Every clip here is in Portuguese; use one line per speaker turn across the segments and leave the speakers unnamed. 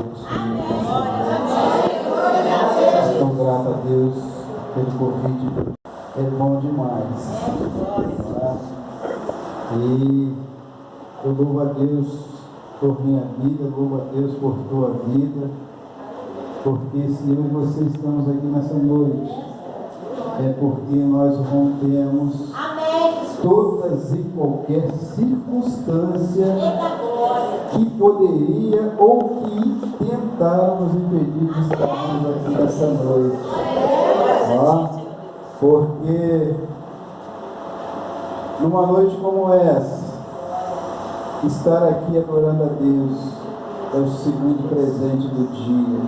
Deus comigo. Estou grato a Deus pelo convite. É bom demais. E eu louvo a Deus por minha vida, louvo a Deus por tua vida, porque se eu e você estamos aqui nessa noite, é porque nós rompemos todas e qualquer circunstância que poderia ou que tentaram nos impedir de estarmos aqui nessa noite. Porque numa noite como essa, estar aqui adorando a Deus é o segundo presente do dia.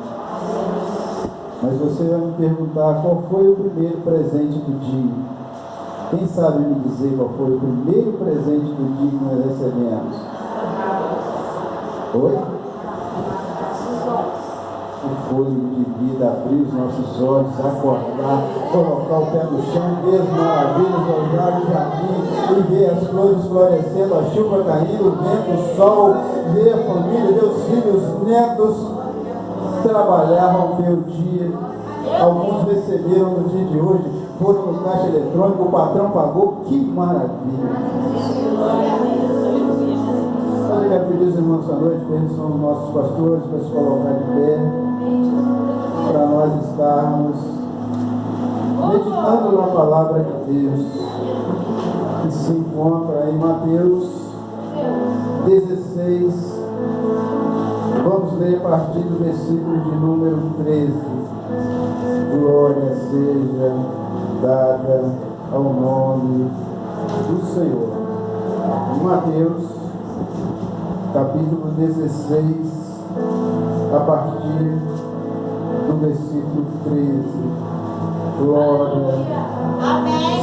Mas você vai me perguntar qual foi o primeiro presente do dia. Quem sabe me dizer qual foi o primeiro presente do dia que nós recebemos? Oi? O fôlego de vida, abrir os nossos olhos, acordar, colocar o pé no chão, ver as maravilhas, olhar o jardim e ver as flores florescendo, a chuva caindo, o vento, o sol, ver a família, ver os filhos, os netos, trabalhar, romper o dia. Alguns receberam no dia de hoje, foram no caixa eletrônico, o patrão pagou, que maravilha! Eu quero pedir os irmãos essa noite, que são os nossos pastores, para se colocar de pé, para nós estarmos meditando na palavra de Deus, que se encontra em Mateus 16. Vamos ler a partir do versículo de número 13. Glória seja dada ao nome do Senhor. Mateus, capítulo 16, a partir do versículo 13. Glória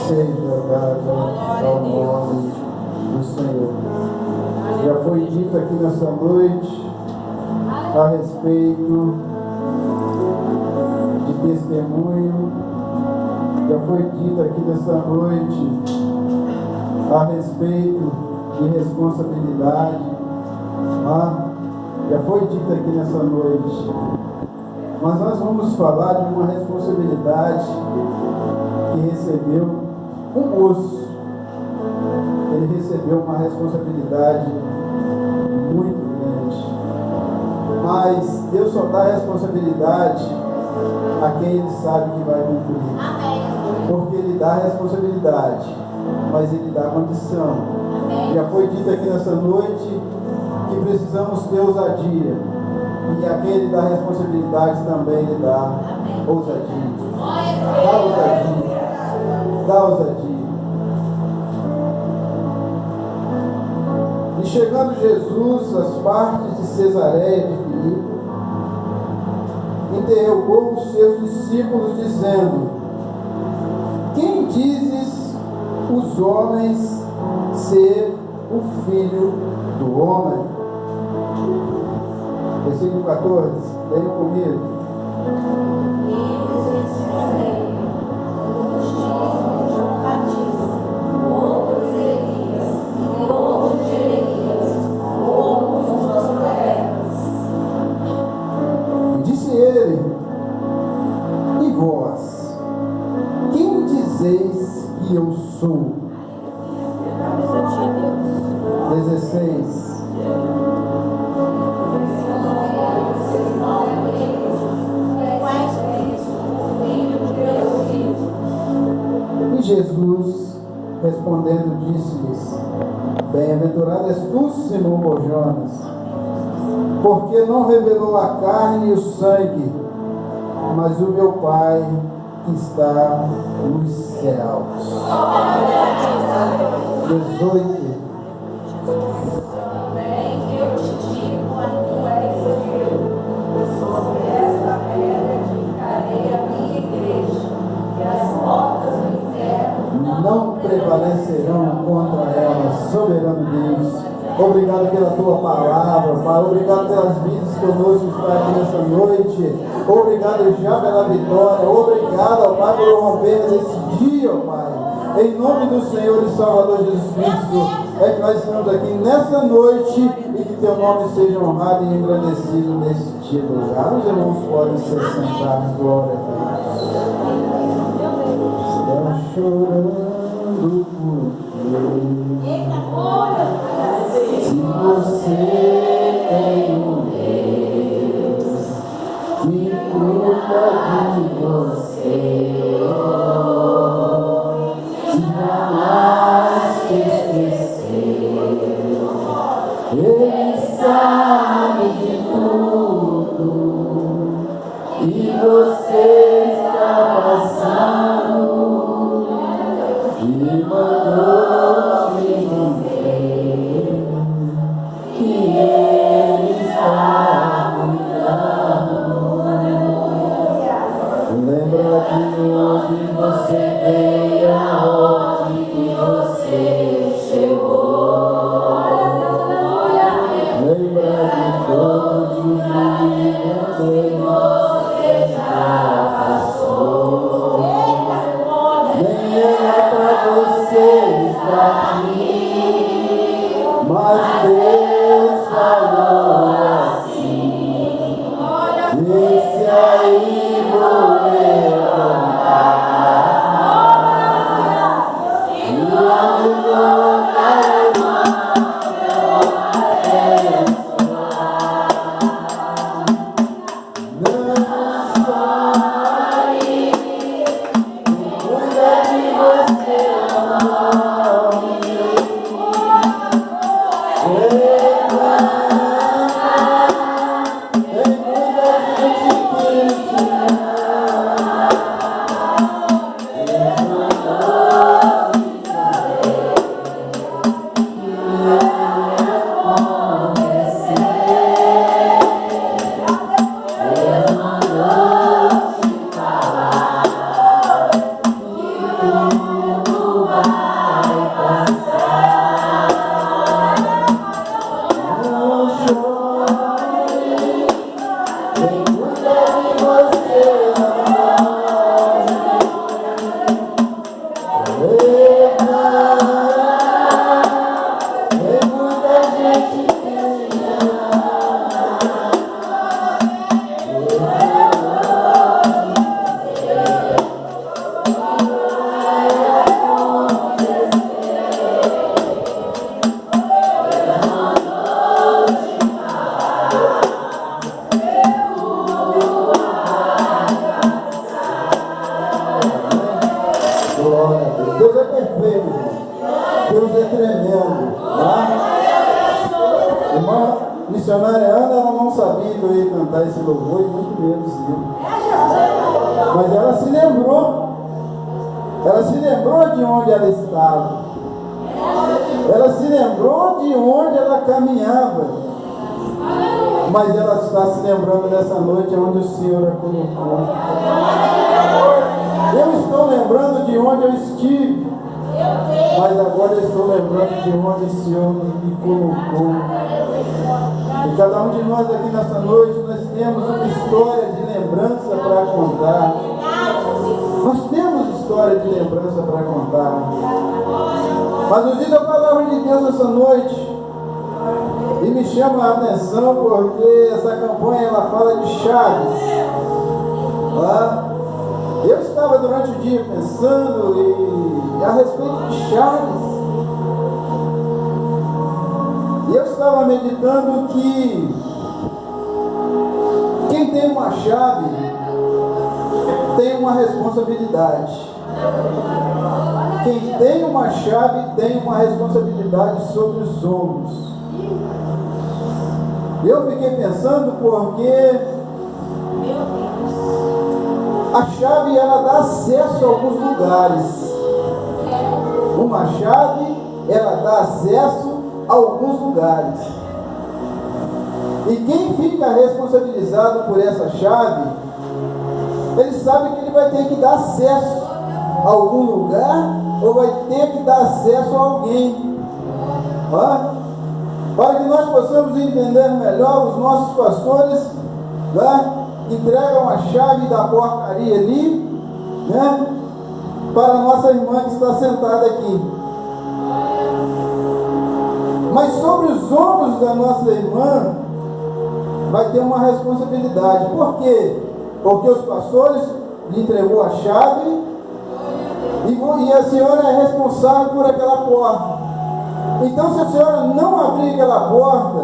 seja dada ao nome do Senhor. Já foi dito aqui nessa noite a respeito de testemunho, já foi dito aqui nessa noite a respeito de responsabilidade, já foi dito aqui nessa noite, mas nós vamos falar de uma responsabilidade que recebeu um moço. Ele recebeu uma responsabilidade muito grande, mas Deus só dá responsabilidade a quem Ele sabe que vai cumprir. Porque Ele dá responsabilidade, mas Ele dá condição. Já foi dito aqui nessa noite que precisamos ter ousadia, e a quem Ele dá responsabilidade também Ele dá ousadia. Dá ousadia. Dá ousadia. E chegando Jesus às partes de Cesareia de Filipe, interrogou os seus discípulos, dizendo: quem dizes os homens ser o Filho do Homem? Versículo 14, leia comigo. Disse ele: e vós, quem dizeis que eu sou? 16. E Jesus, respondendo, disse-lhes: bem-aventurado és tu, Simão Barjonas, porque não revelou a carne e o sangue, mas o meu Pai que está nos céus. 18. Não prevalecerão contra ela, soberano Deus. Obrigado pela tua palavra, Pai. Obrigado pelas vidas conosco que está aqui nessa noite. Obrigado já pela vitória. Obrigado, Pai, por romper nesse dia, Pai. Em nome do Senhor e Salvador Jesus Cristo, é que nós estamos aqui nessa noite e que teu nome seja honrado e engrandecido nesse dia. de lugar. Os irmãos podem se sentar, glória a Deus. Estão chorando por ti. Se você tem um Deus que cuida de você, que jamais te esqueceu, Ele sabe de tudo e você está passando e mandou te dizer que Ele está cuidando. Lembra de onde você veio, aonde que você chegou. Lembra de todos os dias que você já passou. Nem era pra vocês pra mim, mas Deus falou assim. Esse aí vou levantar e logo colocar a mão pra abençoar. Não chore, cuida de você, amor. Deus é perfeito, Deus é tremendo, tá? Irmã missionária Ana, ela não sabia que eu ia cantar esse louvor e muito menos eu. Mas ela se lembrou de onde ela estava, ela se lembrou de onde ela caminhava, mas ela está se lembrando dessa noite onde o Senhor a colocou. Eu estou lembrando de onde eu estive, mas agora eu estou lembrando de onde o Senhor me colocou. E cada um de nós aqui nessa noite, nós temos uma história de lembrança para contar. Nós temos história de lembrança para contar. Mas nos diz a palavra de Deus nessa noite, e me chama a atenção porque essa campanha ela fala de chaves. Tá? Eu estava durante o dia pensando a respeito de chaves. E eu estava meditando que quem tem uma chave tem uma responsabilidade. Quem tem uma chave tem uma responsabilidade sobre os ombros. Eu fiquei pensando porque a chave ela dá acesso a alguns lugares. Uma chave ela dá acesso a alguns lugares. E quem fica responsabilizado por essa chave, ele sabe que ele vai ter que dar acesso a algum lugar ou vai ter que dar acesso a alguém. Para que nós possamos entender melhor, os nossos pastores entregam a chave da portaria ali, para a nossa irmã que está sentada aqui. Mas sobre os ombros da nossa irmã vai ter uma responsabilidade. Por quê? Porque os pastores lhe entregou a chave e a senhora é responsável por aquela porta. Então, se a senhora não abrir aquela porta,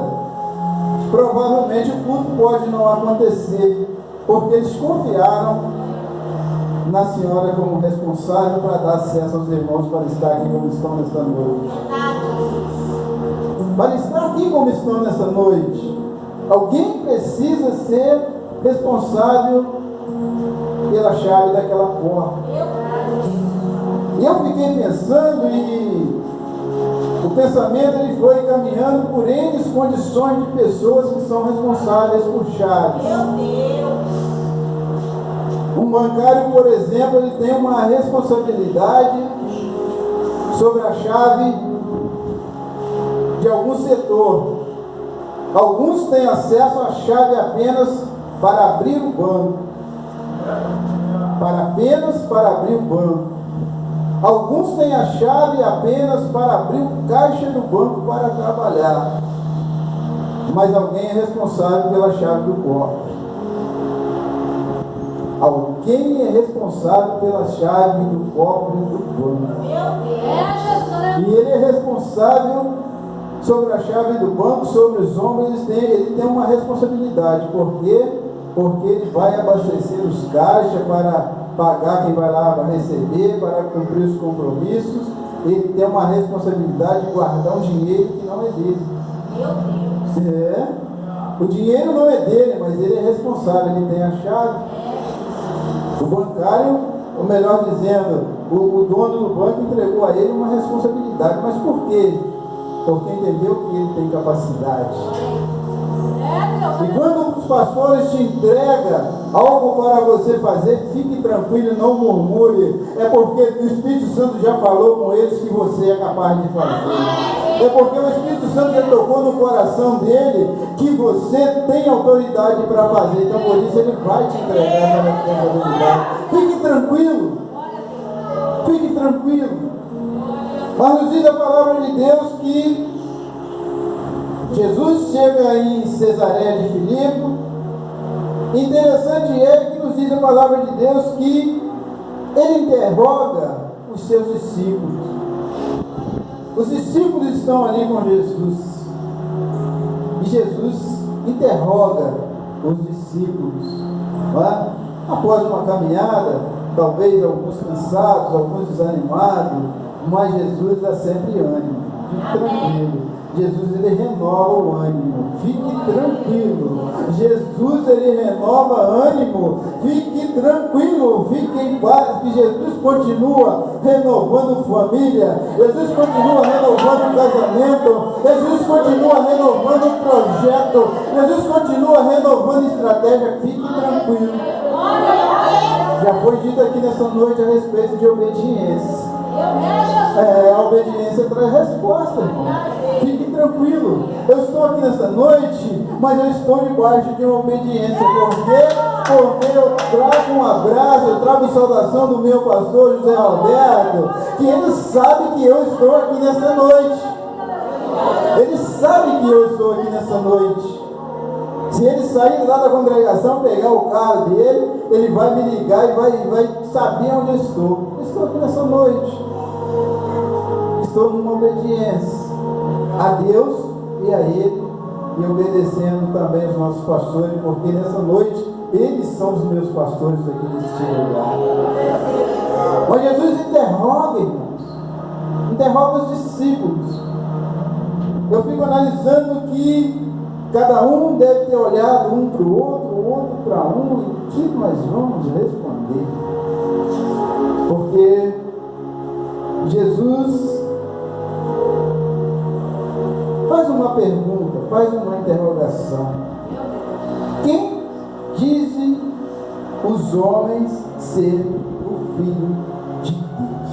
provavelmente o culto pode não acontecer, porque eles confiaram na senhora como responsável para dar acesso aos irmãos para estar aqui como estão nesta noite. Para estar aqui como estão nesta noite, alguém precisa ser responsável pela chave daquela porta. E eu fiquei pensando, e o pensamento ele foi caminhando por N condições de pessoas que são responsáveis por chaves. Um bancário, por exemplo, ele tem uma responsabilidade sobre a chave de algum setor. Alguns têm acesso à chave apenas para abrir o banco. Apenas para abrir o banco. Alguns têm a chave apenas para abrir o caixa do banco para trabalhar. Mas alguém é responsável pela chave do cofre. Alguém é responsável pela chave do cofre do banco. E ele é responsável sobre a chave do banco, sobre os ombros. Ele tem uma responsabilidade. Por quê? Porque ele vai abastecer os caixas para pagar quem vai lá para receber, para cumprir os compromissos. Ele tem uma responsabilidade de guardar um dinheiro que não é dele. Meu Deus! O dinheiro não é dele, mas ele é responsável, ele tem a chave. O bancário, ou melhor dizendo, o dono do banco entregou a ele uma responsabilidade. Mas por quê? Porque entendeu que ele tem capacidade. E quando os pastores te entregam algo para você fazer, fique tranquilo, não murmure. É porque o Espírito Santo já falou com eles que você é capaz de fazer. É porque o Espírito Santo já tocou no coração dele que você tem autoridade para fazer. Então por isso ele vai te entregar essa responsabilidade. Fique tranquilo. Fique tranquilo. Mas nos diz a palavra de Deus que Jesus chega em Cesareia de Filipe. Interessante é que nos diz a palavra de Deus que ele interroga os seus discípulos. Os discípulos estão ali com Jesus. E Jesus interroga os discípulos. Não é? Após uma caminhada, talvez alguns cansados, alguns desanimados, mas Jesus dá sempre ânimo. Fique tranquilo. Jesus ele renova o ânimo, fique tranquilo. Jesus ele renova ânimo, fique tranquilo, fique em paz, que Jesus continua renovando família, Jesus continua renovando casamento, Jesus continua renovando projeto, Jesus continua renovando estratégia, fique tranquilo. Já foi dito aqui nessa noite a respeito de obediência. A obediência traz resposta, irmão. Fique tranquilo. Eu estou aqui nessa noite, mas eu estou debaixo de uma obediência. Por quê? Porque eu trago um abraço, eu trago saudação do meu pastor José Roberto, que ele sabe que eu estou aqui nessa noite. Ele sabe que eu estou aqui nessa noite. Se ele sair lá da congregação, pegar o carro dele, ele vai me ligar e vai saber onde eu estou. Eu estou aqui nessa noite. Estou numa obediência a Deus e a Ele, e obedecendo também os nossos pastores, porque nessa noite eles são os meus pastores aqui neste lugar. Mas Jesus interroga, irmãos, interroga os discípulos. Eu fico analisando que cada um deve ter olhado um para o outro para um, e o que nós vamos responder? Porque Jesus faz uma pergunta, faz uma interrogação. Quem dizem os homens ser o Filho de Deus?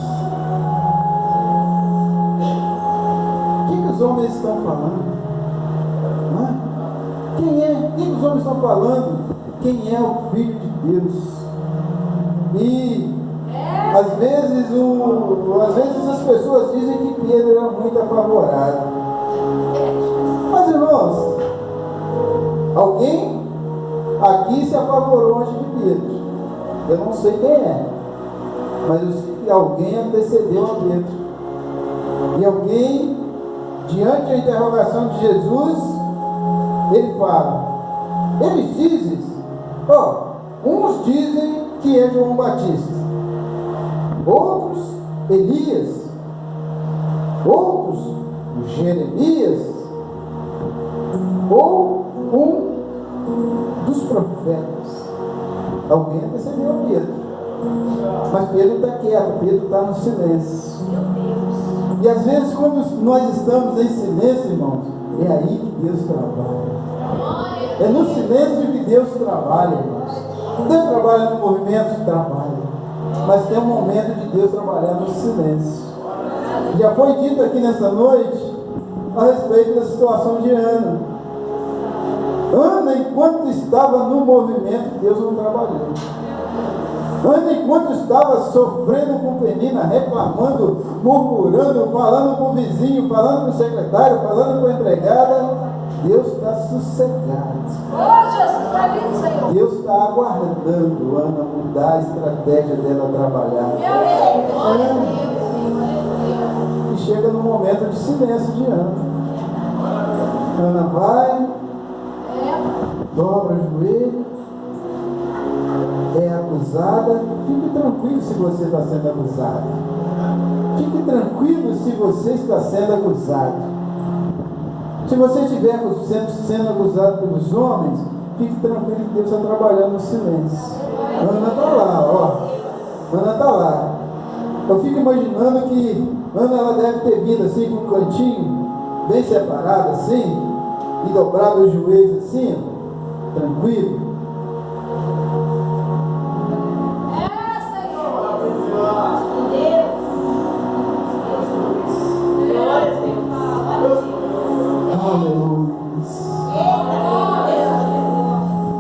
O que os homens estão falando? Não é? Quem os homens estão falando? Quem é o Filho de Deus? E às vezes as pessoas dizem que Pedro era muito apavorado. Mas irmãos, Alguém aqui se apavorou antes de Pedro. Eu não sei quem é, mas eu sei que alguém antecedeu a Pedro. E alguém, diante da interrogação de Jesus, ele fala: eles dizem, uns dizem que é João Batista, outros Elias, outros Jeremias, ou um dos profetas. Alguém antecedeu a Pedro, mas Pedro está quieto, Pedro está no silêncio. E às vezes, quando nós estamos em silêncio, irmãos, é aí que Deus trabalha. É no silêncio que Deus trabalha, irmãos. Deus trabalha no movimento, trabalha, mas tem um momento de Deus trabalhar no silêncio. Já foi dito aqui nessa noite a respeito da situação de Ana. Ana, enquanto estava no movimento, Deus não trabalhou. Ana, enquanto estava sofrendo com Penina, reclamando, murmurando, falando com o vizinho, falando com o secretário, falando com a empregada, Deus está sossegado. Deus está aguardando Ana mudar a estratégia dela trabalhar. E chega no momento de silêncio de Ana. Ana vai, dobra o joelho, é acusada. Fique tranquilo se você está sendo acusado. Fique tranquilo se você está sendo acusado. Se você estiver sendo acusado pelos homens, fique tranquilo que Deus está trabalhando no silêncio. Ana está lá, Ana está lá. Eu fico imaginando que Ana, ela deve ter vindo assim com um cantinho bem separado assim, e dobrado os joelhos assim, tranquilo.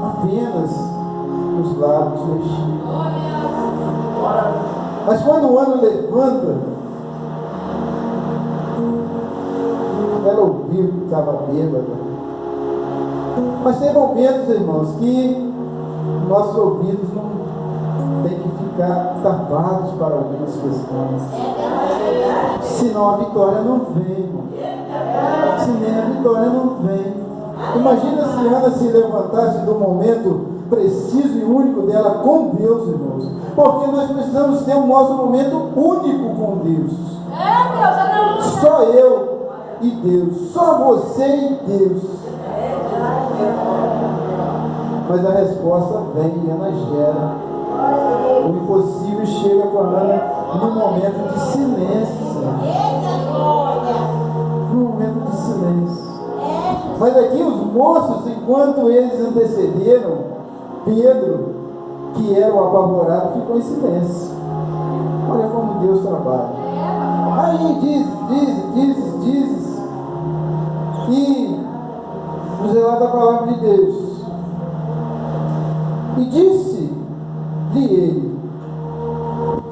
Apenas os lábios mexidos. Mas quando o Ana levanta, ela ouviu que estava bêbada. Mas tem momentos, irmãos, que nossos ouvidos não têm que ficar tapados para algumas questões. Senão a vitória não vem, irmão. Senão a vitória não vem. Imagina se Ana se levantasse do momento preciso e único dela com Deus, irmãos. Porque nós precisamos ter o nosso momento único com Deus. Só eu e Deus. Só você e Deus. Mas a resposta vem e Ana gera. O impossível chega com a Ana no momento de silêncio. No momento de silêncio. Mas aqui os moços, enquanto eles antecederam, Pedro, que era o apavorado, ficou em silêncio. Olha como Deus trabalha. Aí diz, e nos relata a palavra de Deus. E disse-lhe ele: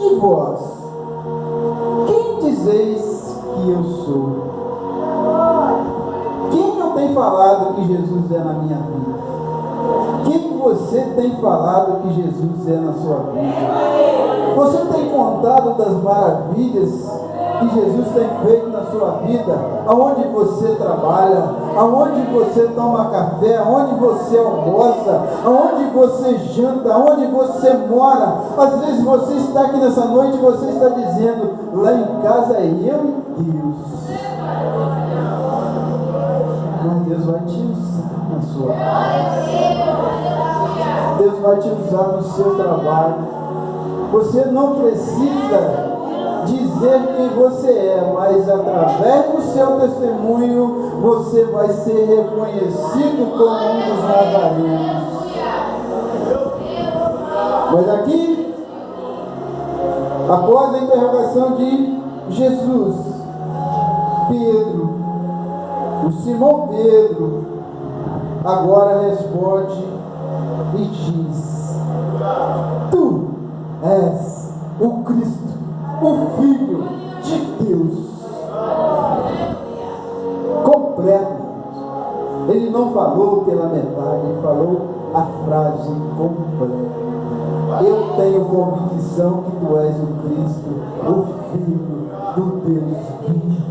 e vós, quem dizeis que eu sou? Quem eu tenho falado que Jesus é na minha vida? Quem você tem falado que Jesus é na sua vida? Você tem contado das maravilhas que Jesus tem feito na sua vida? Aonde você trabalha, aonde você toma café, aonde você almoça, aonde você janta, aonde você mora. Às vezes você está aqui nessa noite e você está dizendo: lá em casa é eu e Deus. Mas Deus vai te usar na sua casa. Deus vai te usar no seu trabalho. Você não precisa dizer quem você é, mas através do seu testemunho você vai ser reconhecido como um dos nazarenos. Mas aqui, após a interrogação de Jesus, Pedro, o Simão Pedro, agora responde e diz: tu és o Cristo, o Filho de Deus. Completo. Ele não falou pela metade. falou a frase completa. Eu tenho convicção que tu és o Cristo, o Filho do Deus vivo.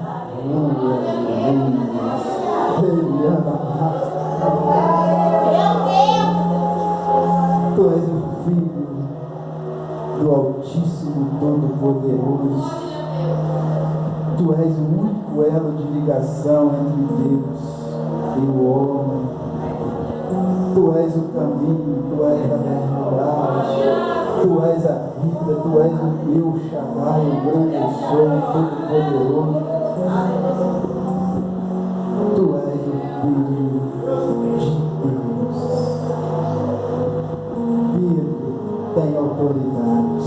Tu és o Filho do Altíssimo Todo-Poderoso. Tu és o único elo de ligação entre Deus e o homem. Tu és o caminho, tu és a verdade, tu és a vida, tu és o El Shaddai, o grande eu sou, o Todo-Poderoso. Tu és o Filho de Deus. Pedro tem autoridade.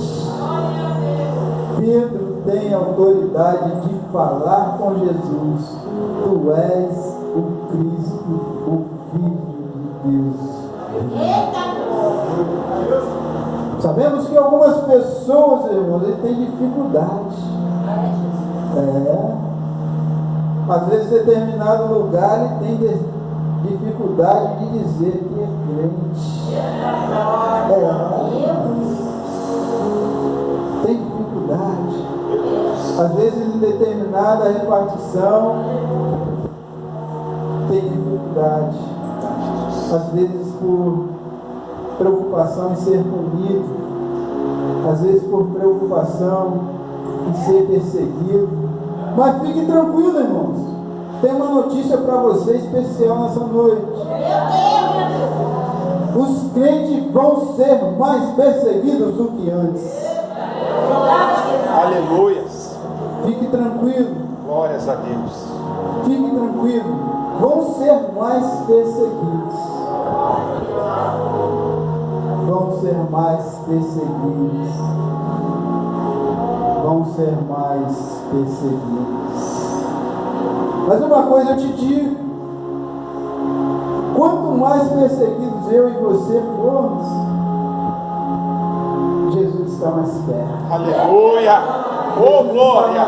Pedro tem autoridade de falar com Jesus. Tu és o Cristo, o Filho de Deus. Sabemos que algumas pessoas, irmãos, têm dificuldade. Às vezes, em determinado lugar, ele tem dificuldade de dizer que é crente. Tem dificuldade. Às vezes, em determinada repartição, tem dificuldade. Às vezes, por preocupação em ser punido, às vezes por preocupação em ser perseguido. Mas fique tranquilo, irmãos. Tem uma notícia para você especial nessa noite. Os crentes vão ser mais perseguidos do que antes.
Aleluias.
Fique tranquilo.
Glórias a Deus.
Fique tranquilo. Vão ser mais perseguidos. Vão ser mais perseguidos. Vão ser mais perseguidos. Mas uma coisa eu te digo: quanto mais perseguidos eu e você formos, Jesus está mais perto.
Aleluia! Oh, glória!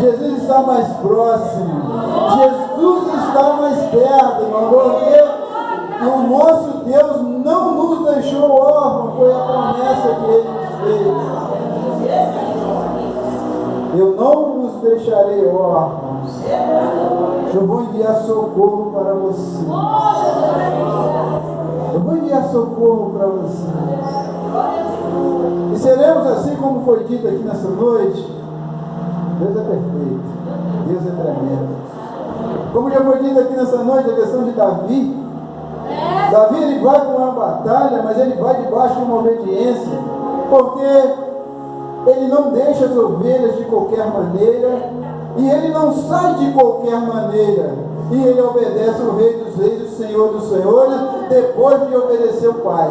Jesus está mais próximo. Jesus está mais perto, irmão, porque o nosso Deus não nos deixou órfãos, foi a promessa que Ele nos fez. Eu não vos deixarei órfãos. Eu vou enviar socorro para vocês. Eu vou enviar socorro para vocês. E seremos assim como foi dito aqui nessa noite. Deus é perfeito. Deus é tremendo. Como já foi dito aqui nessa noite, a questão de Davi. Davi, ele vai para uma batalha, mas ele vai debaixo de uma obediência, porque ele não deixa as ovelhas de qualquer maneira, e ele não sai de qualquer maneira, e ele obedece o Rei dos Reis, o Senhor dos Senhores, depois de obedecer o Pai.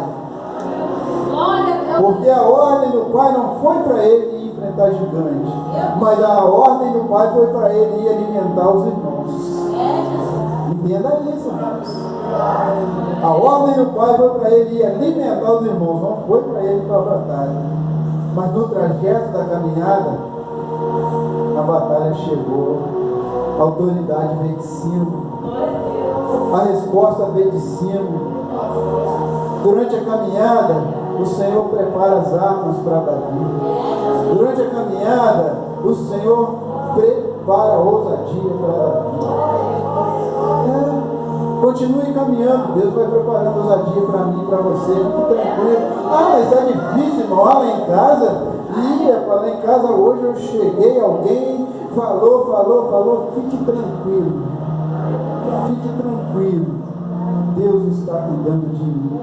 Porque a ordem do Pai não foi para ele ir enfrentar gigante, mas a ordem do Pai foi para ele ir alimentar os irmãos. Entenda isso, irmãos. A ordem do Pai foi para ele ir alimentar os irmãos, não foi para ele ir para a batalha. Mas no trajeto da caminhada, a batalha chegou, a autoridade veio de cima, a resposta veio de cima. Durante a caminhada, o Senhor prepara as armas para Davi. Durante a caminhada, o Senhor prepara a ousadia para Davi. Continue caminhando, Deus vai preparando ousadia para mim e para você. Fique tranquilo. Mas está difícil, irmão. Lá em casa, lá em casa hoje eu cheguei, alguém falou. Fique tranquilo. Fique tranquilo. Deus está cuidando de mim.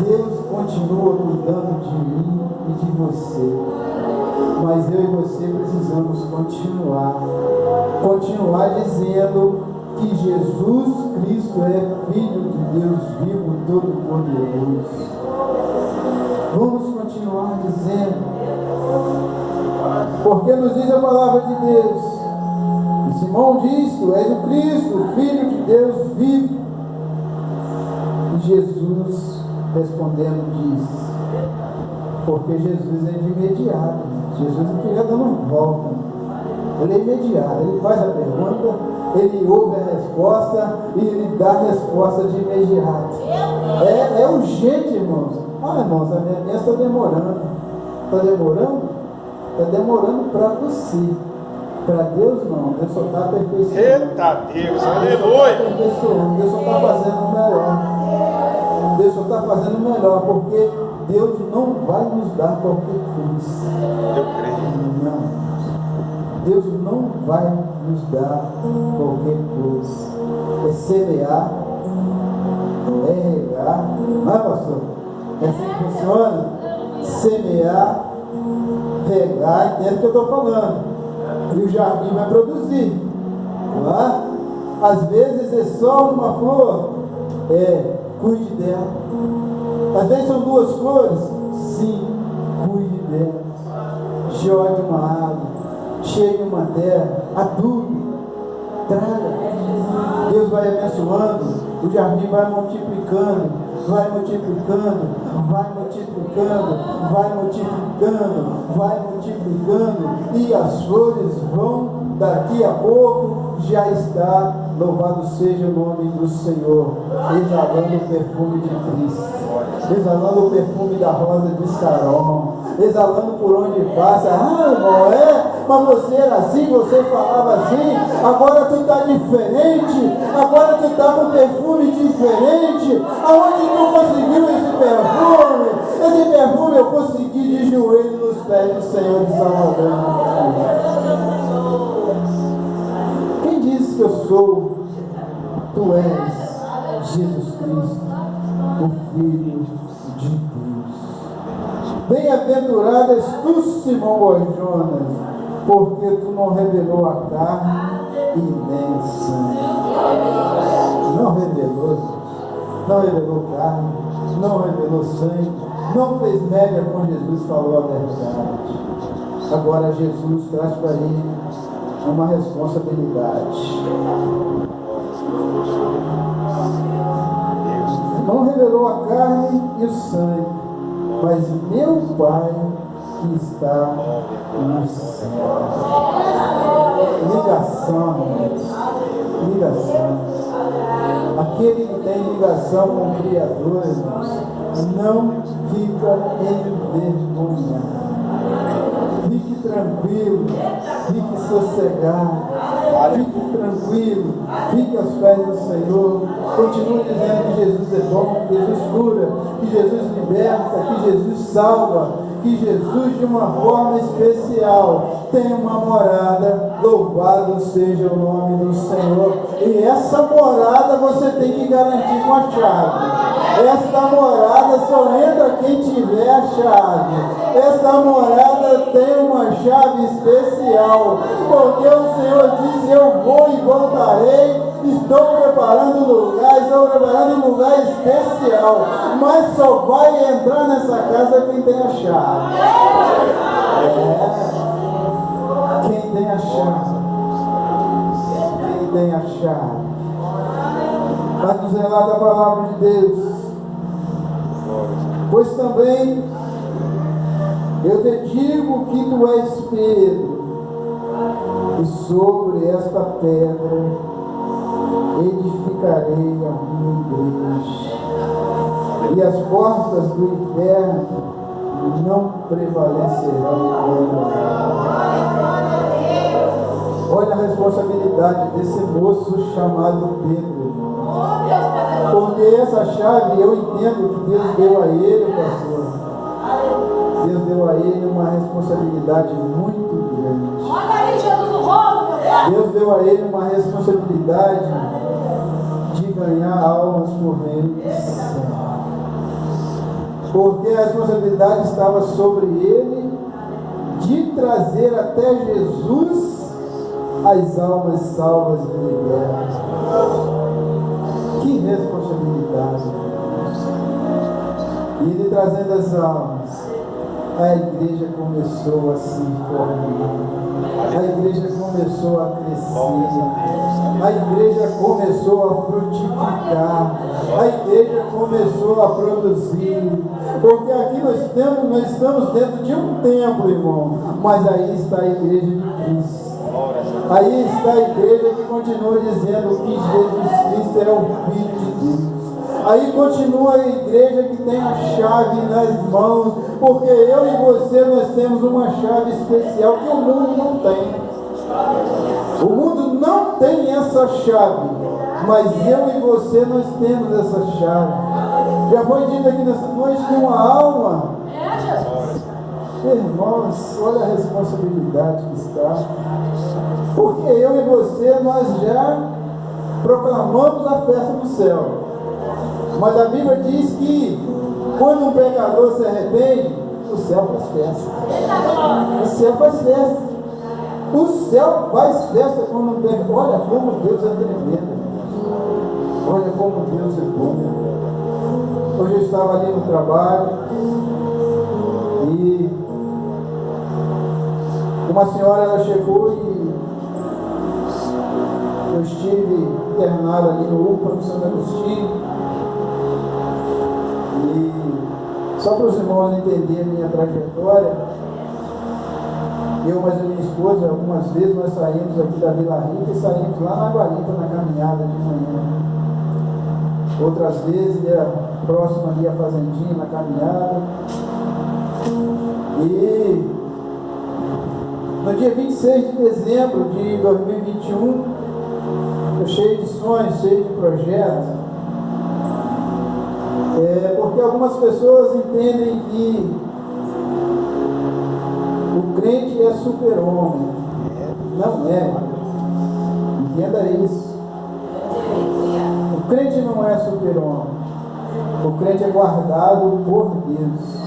Deus continua cuidando de mim e de você. Mas eu e você precisamos continuar dizendo que Jesus Cristo é Filho de Deus vivo, todo-poderoso. Vamos continuar dizendo, porque nos diz a palavra de Deus. E Simão diz: tu és o Cristo, o Filho de Deus vivo. E Jesus respondendo diz: porque Jesus é de imediato. Jesus não fica dando volta. Ele é imediato. Ele faz a pergunta, Ele ouve a resposta e ele dá a resposta de imediato. É urgente, irmãos. Irmãos, a minha bênção está demorando. Está demorando? Está demorando para você. Para Deus não. Deus só está aperfeiçoando.
Eita Deus, aleluia.
Deus só está fazendo melhor. Deus só está fazendo melhor, porque Deus não vai nos dar qualquer coisa.
Eu creio.
Não. Deus não vai nos dar qualquer coisa. É semear, é regar. Não é, pastor? É assim que funciona? Semear, regar, entende o que eu estou falando. E o jardim vai produzir. Não é? Às vezes é só uma flor. Cuide dela. Às vezes são duas flores. Sim, cuide dela. Jogue uma água. Chegue uma terra, adube, traga. Deus vai abençoando, o jardim vai multiplicando, vai multiplicando, vai multiplicando, vai multiplicando, vai multiplicando, e as flores vão, daqui a pouco, já está, louvado seja o nome do Senhor, exalando o perfume de Cristo, exalando o perfume da rosa de Saron, exalando por onde passa. Irmão, mas você era assim, você falava assim, agora tu está diferente, agora tu está com perfume diferente. Aonde tu conseguiu esse perfume? Esse perfume eu consegui de joelho nos pés do Senhor de Salvador. Quem disse que eu sou? Tu és Jesus Cristo, o Filho de Deus. Bem-aventurado és tu, Simão Barjonas, porque tu não revelou a carne e nem sangue. Não revelou, não revelou carne, não revelou sangue, não fez média com Jesus, falou a verdade. Agora Jesus traz para ele uma responsabilidade. Não revelou a carne e o sangue, mas meu Pai que está no céu. Ligação. Aquele que tem ligação com o Criador, irmãos, não fica envergonhado. Fique tranquilo, fique sossegado, fique tranquilo, fique aos pés do Senhor. Continue dizendo que Jesus é bom, que Jesus cura, que Jesus liberta, que Jesus salva, que Jesus de uma forma especial tem uma morada. Louvado seja o nome do Senhor. E essa morada você tem que garantir com a chave. Esta morada só entra quem tiver a chave. Esta morada tem uma chave especial, porque o Senhor disse: eu vou e voltarei, estou preparando um lugar especial, mas só vai entrar nessa casa quem tem a chave. Quem tem a chave. Quem tem a chave. Vai nos relatar a palavra de Deus. Pois também eu te digo que tu és Pedro, e sobre esta pedra edificarei a minha igreja, e as portas do inferno não prevalecerão contra ela. Olha a responsabilidade desse moço chamado Pedro. Porque essa chave, eu entendo que Deus deu a ele, pastor. Deus deu a ele uma responsabilidade muito grande. Deus deu a ele uma responsabilidade de ganhar almas por reino do céu. Porque a responsabilidade estava sobre ele de trazer até Jesus as almas salvas e libertas. Que responsabilidade! E ele trazendo as almas, a igreja começou a se formar, a igreja começou a crescer, a igreja começou a frutificar, a igreja começou a produzir, porque aqui nós estamos dentro de um templo, irmão, mas aí está a igreja de Cristo. Aí está a igreja que continua dizendo que Jesus Cristo é o Filho de Deus. Aí continua a igreja que tem a chave nas mãos, porque eu e você nós temos uma chave especial que o mundo não tem. O mundo não tem essa chave, mas eu e você nós temos essa chave. Já foi dito aqui nessa noite que uma alma, irmãos, olha a responsabilidade que está. Porque eu e você nós já proclamamos a festa do céu. Mas a Bíblia diz que quando um pecador se arrepende, o céu faz festa. O céu faz festa. O céu faz festa quando um pecador. Olha como Deus é tremendo. Olha como Deus é bom. Hoje eu estava ali no trabalho e uma senhora ela chegou e eu estive internado ali no UPA, no Santo Agostinho. E só para os irmãos entenderem a minha trajetória, eu, mas a minha esposa, algumas vezes nós saímos aqui da Vila Rica e saímos lá na Guarita na caminhada de manhã. Outras vezes ia próximo ali a Fazendinha na caminhada. E no dia 26 de dezembro de 2021, eu cheio de sonhos, cheio de projetos. Porque algumas pessoas entendem que o crente é super-homem. Não é. Entenda isso. O crente não é super-homem. O crente é guardado por Deus.